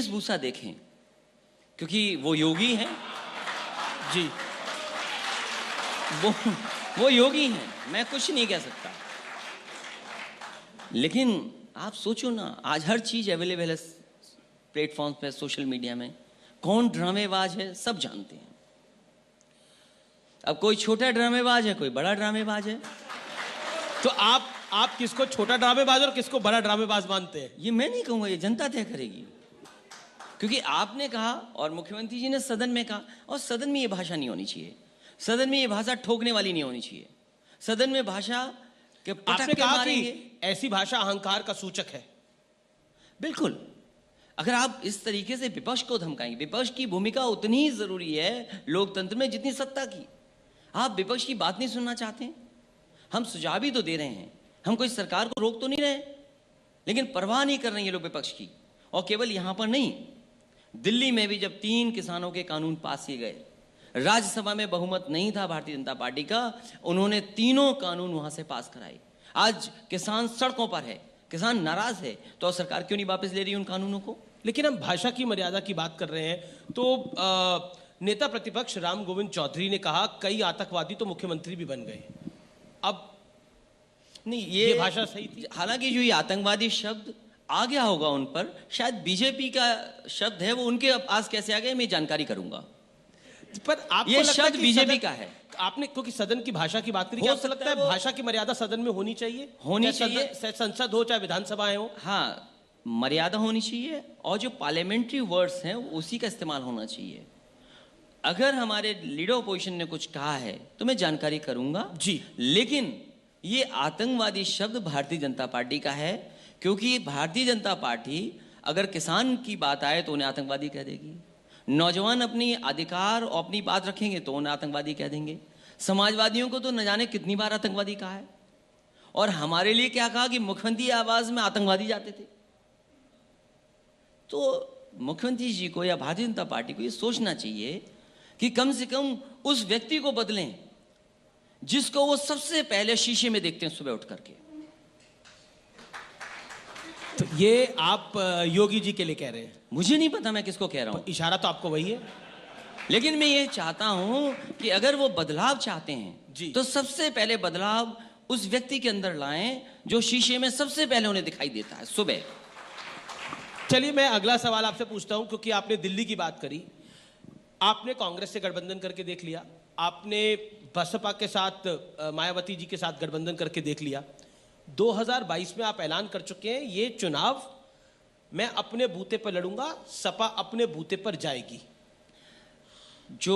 वेशभूषा देखें, क्योंकि वो योगी हैं जी। वो योगी हैं, मैं कुछ नहीं कह सकता। लेकिन आप सोचो ना, आज हर चीज अवेलेबल है प्लेटफॉर्म पे, सोशल मीडिया में। कौन ड्रामेबाज है सब जानते हैं। अब कोई छोटा ड्रामेबाज है, कोई बड़ा ड्रामेबाज है। तो आप किसको छोटा ड्रामेबाज और किसको बड़ा ड्रामेबाज मानते हैं? ये मैं नहीं कहूंगा, ये जनता तय करेगी। क्योंकि आपने कहा और मुख्यमंत्री जी ने सदन में कहा, और सदन में ये भाषा नहीं होनी चाहिए। सदन में ये भाषा ठोकने वाली नहीं होनी चाहिए। सदन में भाषा के आपने कहा कि ऐसी भाषा अहंकार का सूचक है। बिल्कुल। अगर आप इस तरीके से विपक्ष को धमकाएंगे, विपक्ष की भूमिका उतनी ही जरूरी है लोकतंत्र में जितनी सत्ता की। आप विपक्ष की बात नहीं सुनना चाहते हैं, हम सुझाव भी तो दे रहे हैं, हम कोई सरकार को रोक तो नहीं रहे, लेकिन परवाह नहीं कर रहे हैं ये लोग विपक्ष की। और केवल यहां पर नहीं, दिल्ली में भी जब 3 किसानों के कानून पास किए गए, राज्यसभा में बहुमत नहीं था भारतीय जनता पार्टी का, उन्होंने तीनों कानून वहां से पास कराए। आज किसान सड़कों पर है, किसान नाराज है, तो सरकार क्यों नहीं वापस ले रही उन कानूनों को? लेकिन हम भाषा की मर्यादा की बात कर रहे हैं, तो नेता प्रतिपक्ष राम गोविंद चौधरी ने कहा कई आतंकवादी तो मुख्यमंत्री भी बन गए। अब नहीं, ये भाषा सही थी? हालांकि जो ये आतंकवादी शब्द आ गया होगा उन पर, शायद बीजेपी का शब्द है, वो उनके पास कैसे आ गए मैं जानकारी करूंगा। पर आपको ये लगता शब्द है कि बीजेपी का है? आपने क्योंकि सदन की भाषा की बात करी, हो क्या आपको सकता लगता है है भाषा की मर्यादा सदन में होनी चाहिए? होनी चाहे चाहिए। संसद हो चाहे विधानसभाएं हो। हाँ, मर्यादा होनी चाहिए, और जो पार्लियामेंट्री वर्ड्स हैं उसी का इस्तेमाल होना चाहिए। अगर हमारे लीडर ऑपोजिशन ने कुछ कहा है तो मैं जानकारी करूंगा जी। लेकिन ये आतंकवादी शब्द भारतीय जनता पार्टी का है, क्योंकि भारतीय जनता पार्टी अगर किसान की बात आए तो उन्हें आतंकवादी कह देगी, नौजवान अपनी अधिकार और अपनी बात रखेंगे तो उन्हें आतंकवादी कह देंगे, समाजवादियों को तो न जाने कितनी बार आतंकवादी कहा है, और हमारे लिए क्या कहा कि मुख्यमंत्री आवाज में आतंकवादी जाते थे। तो मुख्यमंत्री जी को या भारतीय जनता पार्टी को ये सोचना चाहिए कि कम से कम उस व्यक्ति को बदलें जिसको वो सबसे पहले शीशे में देखते हैं सुबह उठ करके। तो ये आप योगी जी के लिए कह रहे हैं? मुझे नहीं पता मैं किसको कह रहा हूं, इशारा तो आपको वही है। लेकिन मैं ये चाहता हूं कि अगर वो बदलाव चाहते जी। हैं तो सबसे पहले बदलाव उस व्यक्ति के अंदर लाएं जो शीशे में सबसे पहले उन्हें दिखाई देता है सुबह। चलिए मैं अगला सवाल आपसे पूछता हूं, क्योंकि आपने दिल्ली की बात करी। आपने कांग्रेस से गठबंधन करके देख लिया, आपने बसपा के साथ मायावती जी के साथ गठबंधन करके देख लिया, 2022 में आप ऐलान कर चुके हैं ये चुनाव मैं अपने बूते पर लड़ूंगा, सपा अपने बूते पर जाएगी। जो